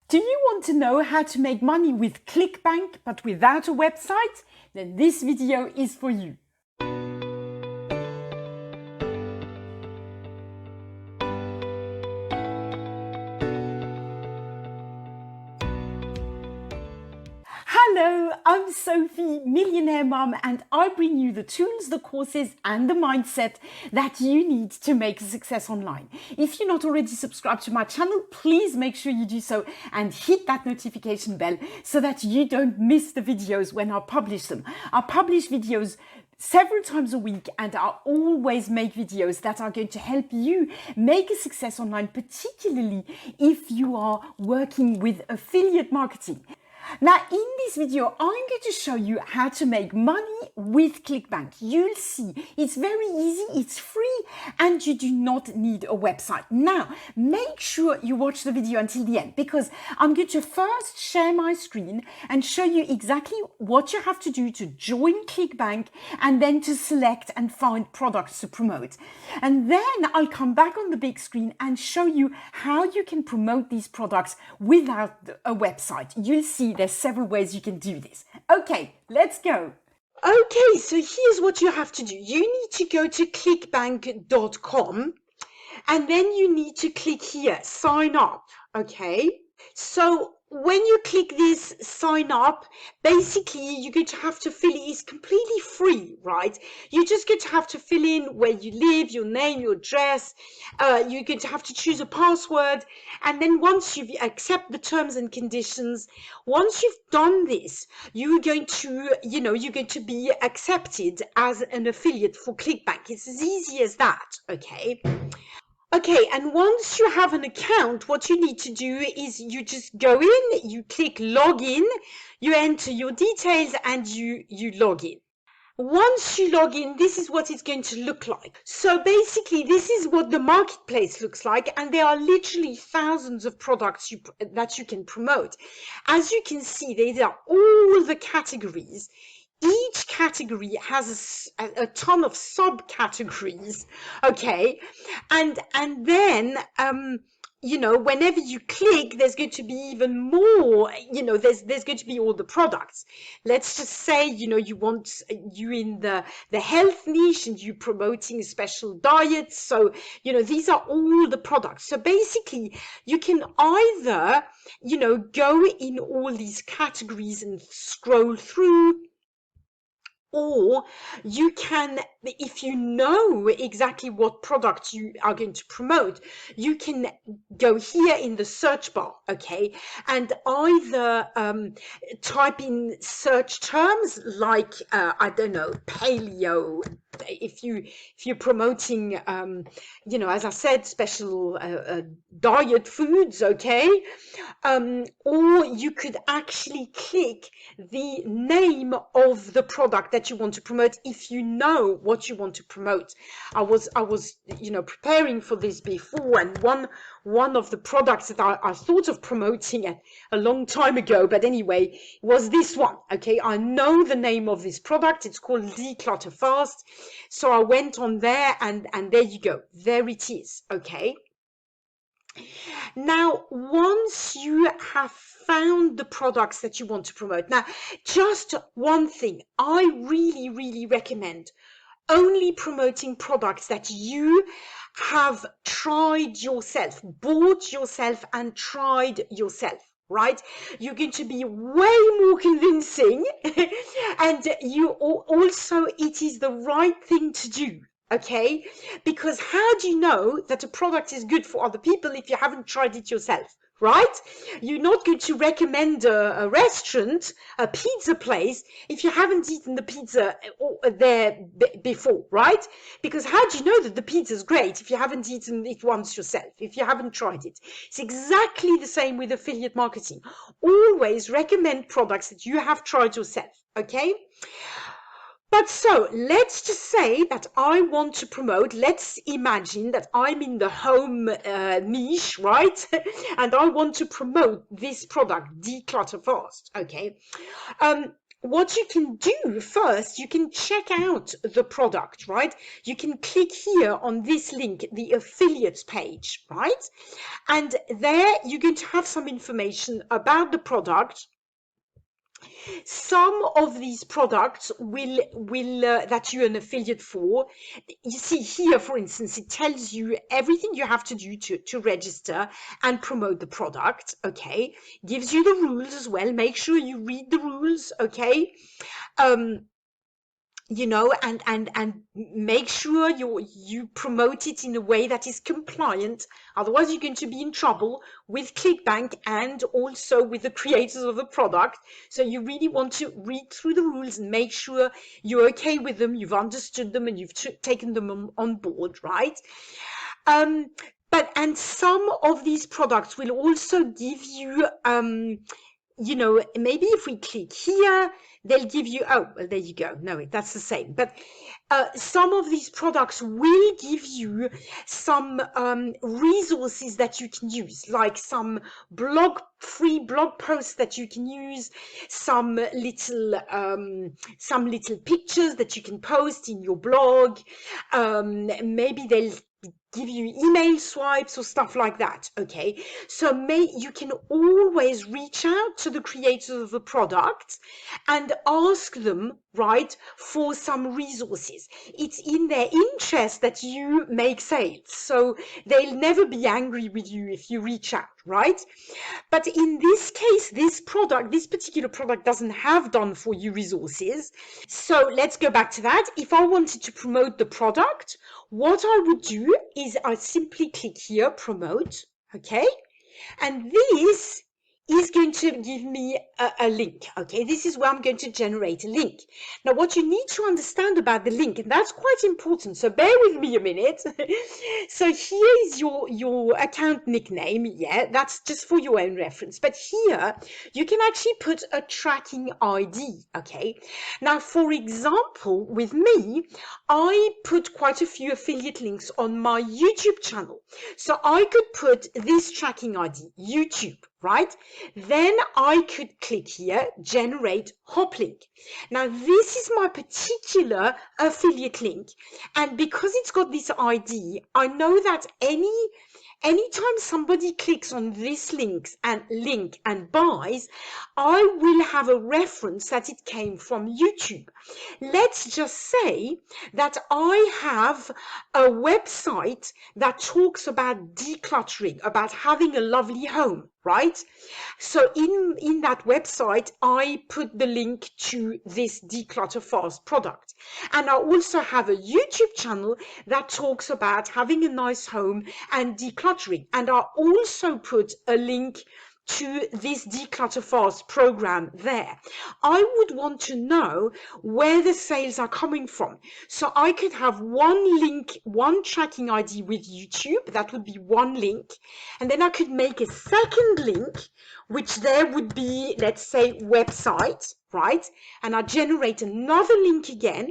Do you want to know how to make money with Clickbank but without a website? Then this video is for you. Hello, I'm Sophie, Millionaire Mum, and I bring you the tools, the courses and the mindset that you need to make a success online. If you're not already subscribed to my channel, please make sure you do so and hit that notification bell so that you don't miss the videos when I publish them. I publish videos several times a week, and I always make videos that are going to help you make a success online, particularly if you are working with affiliate marketing. Now, in this video, I'm going to show you how to make money with Clickbank. You'll see it's very easy, it's free, and you do not need a website. Now, make sure you watch the video until the end, because I'm going to first share my screen and show you exactly what you have to do to join Clickbank and then to select and find products to promote. And then I'll come back on the big screen and show you how you can promote these products without a website. You'll see there's several ways you can do this. Okay, let's go. Okay, so here's what you have to do. You need to go to clickbank.com and then you need to click here, sign up, okay? So when you click this sign up, basically you're going to have to fill it. It's completely free, right? You're just going to have to fill in where you live, your name, your address. You're going to have to choose a password. And then once you accept the terms and conditions, once you've done this, you're going to be accepted as an affiliate for Clickbank. It's as easy as that, okay? Okay, and once you have an account, what you need to do is you just go in, you click login, you enter your details and you log in. Once you log in, this is what it's going to look like. So basically, this is what the marketplace looks like, and there are literally thousands of products that you can promote. As you can see, there are all the categories. Each category has a ton of subcategories, okay? And then, whenever you click, there's going to be even more, there's going to be all the products. Let's just say, you in the health niche and you promoting special diets. So, these are all the products. So basically, you can either, go in all these categories and scroll through, or you can, if you know exactly what product you are going to promote, you can go here in the search bar, okay, and either type in search terms like, I don't know, paleo, if you're promoting, as I said, special diet foods, okay, or you could actually click the name of the product that you want to promote if you know what you want to promote. I was preparing for this before, and one of the products that I thought of promoting a long time ago, but anyway, was this one. Okay, I know the name of this product. It's called Declutter Fast. So I went on there, and there you go. There it is. Okay. Now, once you have found the products that you want to promote, now, just one thing, I really, really recommend only promoting products that you have tried yourself, bought yourself and tried yourself. Right? You're going to be way more convincing and it is the right thing to do. Okay, because how do you know that a product is good for other people if you haven't tried it yourself, right? You're not going to recommend a restaurant, a pizza place, if you haven't eaten the pizza there before, right? Because how do you know that the pizza is great if you haven't eaten it once yourself, if you haven't tried it? It's exactly the same with affiliate marketing. Always recommend products that you have tried yourself, okay? But so let's just say that I want to promote, let's imagine that I'm in the home niche, right? And I want to promote this product, Declutter Fast, okay? what you can do first, you can check out the product, right? You can click here on this link, the affiliates page, right? And there you're going to have some information about the product. Some of these products will that you're an affiliate for. You see here, for instance, it tells you everything you have to do to register and promote the product. Okay, gives you the rules as well. Make sure you read the rules. Okay. You know, and make sure you promote it in a way that is compliant. Otherwise you're going to be in trouble with Clickbank and also with the creators of the product. So you really want to read through the rules and make sure you're okay with them, you've understood them, and you've taken them on board, right? And some of these products will also give you you know, maybe if we click here, they'll give you, oh, well, there you go. No, that's the same. But some of these products will give you some resources that you can use, like some free blog posts that you can use, some little pictures that you can post in your blog. Maybe they'll give you email swipes or stuff like that. Okay, so you can always reach out to the creators of the product and ask them, right, for some resources. It's in their interest that you make sales, so they'll never be angry with you if you reach out, right? But in this case, this particular product doesn't have done for you resources. So let's go back to that. If I wanted to promote the product, what I would do is I simply click here, promote, okay? And this is going to give me a link, okay? This is where I'm going to generate a link. Now, what you need to understand about the link, and that's quite important, so bear with me a minute. So here is your account nickname, yeah, that's just for your own reference. But here, you can actually put a tracking ID, okay? Now, for example, with me, I put quite a few affiliate links on my YouTube channel. So I could put this tracking ID, YouTube, right? Then I could click here, generate hop link. Now this is my particular affiliate link. And because it's got this ID, I know that anytime somebody clicks on this link and buys, I will have a reference that it came from YouTube. Let's just say that I have a website that talks about decluttering, about having a lovely home, right? So in that website, I put the link to this Declutter Fast product. And I also have a YouTube channel that talks about having a nice home and decluttering. And I also put a link to this Declutter Fast program there. I would want to know where the sales are coming from. So I could have one link, one tracking ID with YouTube. That would be one link. And then I could make a second link, which there would be, let's say, website, right? And I generate another link again.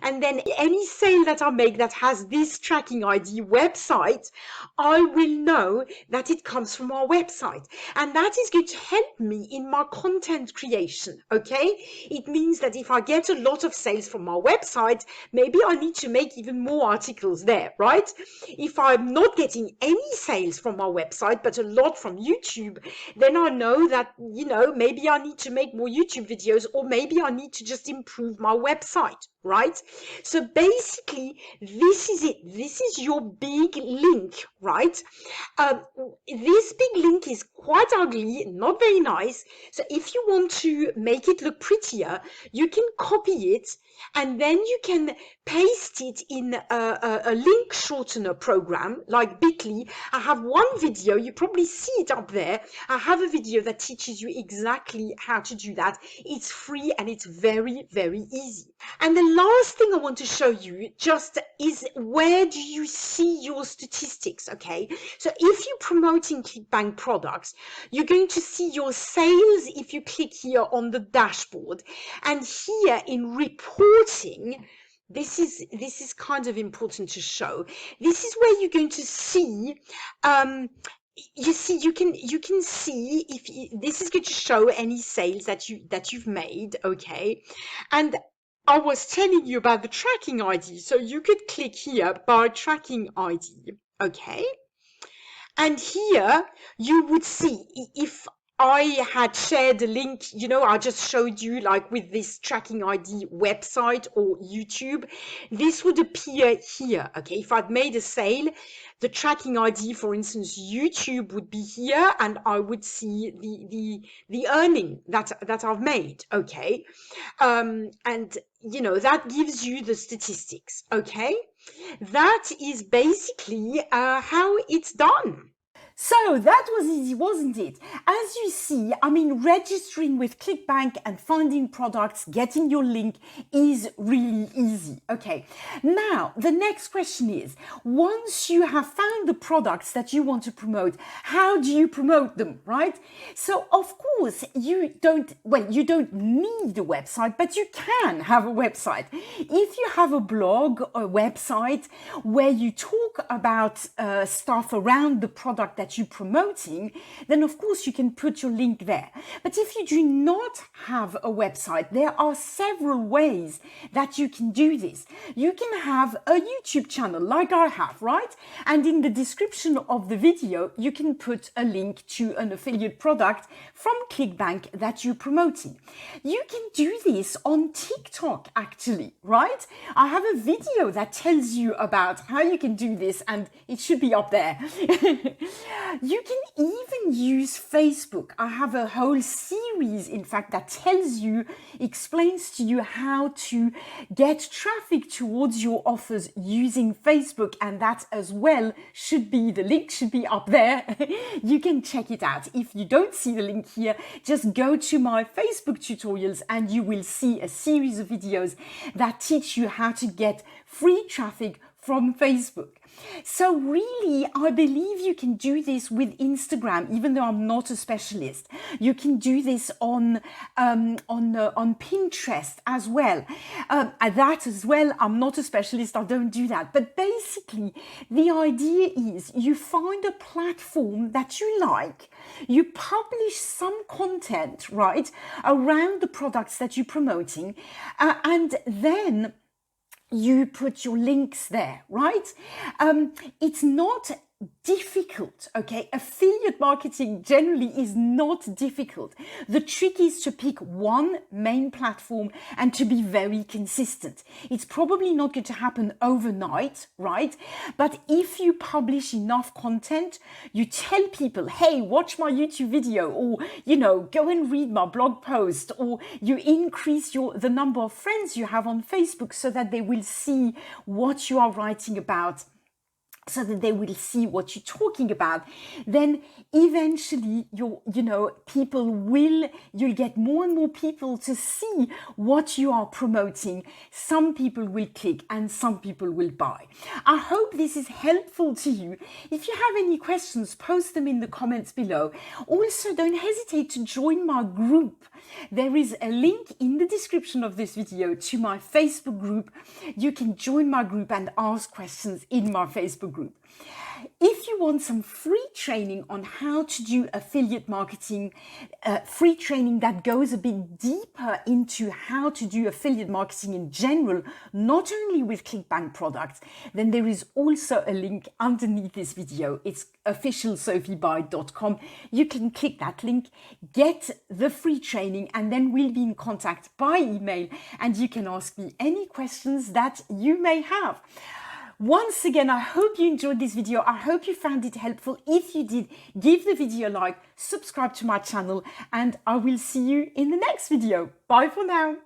And then any sale that I make that has this tracking ID website, I will know that it comes from our website. And that is going to help me in my content creation, okay? It means that if I get a lot of sales from our website, maybe I need to make even more articles there, right? If I'm not getting any sales from our website, but a lot from YouTube, then I know that, you know, maybe I need to make more YouTube videos, or maybe I need to just improve my website, right? So basically, this is it. This is your big link, right? This big link is quite ugly, not very nice. So if you want to make it look prettier, you can copy it and then you can paste it in a link shortener program like Bitly. I have one video, you probably see it up there. I have a video that teaches you exactly how to do that. It's free and it's very, very easy. And the last thing I want to show you just is, where do you see your statistics, okay? So if you're promoting Clickbank products, you're going to see your sales if you click here on the dashboard. And here in reporting, this is kind of important to show. This is where you're going to see you see, you can see if this is going to show any sales that you've made, okay? And I was telling you about the tracking ID, so you could click here by tracking ID, okay? And here you would see if I had shared a link, I just showed you like with this tracking ID website or YouTube, this would appear here, okay? If I'd made a sale, the tracking ID, for instance, YouTube would be here and I would see the earning that I've made, okay? And that gives you the statistics, okay? That is basically how it's done. So that was easy, wasn't it? As you see, registering with Clickbank and finding products, getting your link is really easy. Okay, now the next question is, once you have found the products that you want to promote, how do you promote them, right? So of course, you don't need a website, but you can have a website. If you have a blog or website where you talk about stuff around the product that you're promoting, then of course you can put your link there. But if you do not have a website, there are several ways that you can do this. You can have a YouTube channel like I have, right? And in the description of the video, you can put a link to an affiliate product from Clickbank that you're promoting. You can do this on TikTok actually, right? I have a video that tells you about how you can do this and it should be up there. You can even use Facebook. I have a whole series, in fact, that explains to you how to get traffic towards your offers using Facebook. And that as well the link should be up there. You can check it out. If you don't see the link here, just go to my Facebook tutorials and you will see a series of videos that teach you how to get free traffic from Facebook. So really, I believe you can do this with Instagram, even though I'm not a specialist. You can do this on Pinterest as well. That as well, I'm not a specialist, I don't do that. But basically, the idea is you find a platform that you like, you publish some content, right, around the products that you're promoting, and then you put your links there, right? It's not difficult, okay? Affiliate marketing generally is not difficult. The trick is to pick one main platform and to be very consistent. It's probably not going to happen overnight, right? But if you publish enough content, you tell people, hey, watch my YouTube video, or, go and read my blog post, or you increase the number of friends you have on Facebook so that they will see what you are writing about, so that they will see what you're talking about, then eventually you'll get more and more people to see what you are promoting. Some people will click and some people will buy. I hope this is helpful to you. If you have any questions, post them in the comments below. Also, don't hesitate to join my group. There is a link in the description of this video to my Facebook group. You can join my group and ask questions in my Facebook group. If you want some free training on how to do affiliate marketing, free training that goes a bit deeper into how to do affiliate marketing in general, not only with Clickbank products, then there is also a link underneath this video. It's officialsophiebuy.com. You can click that link, get the free training, and then we'll be in contact by email and you can ask me any questions that you may have. Once again, I hope you enjoyed this video. I hope you found it helpful. If you did, give the video a like, subscribe to my channel, and I will see you in the next video. Bye for now.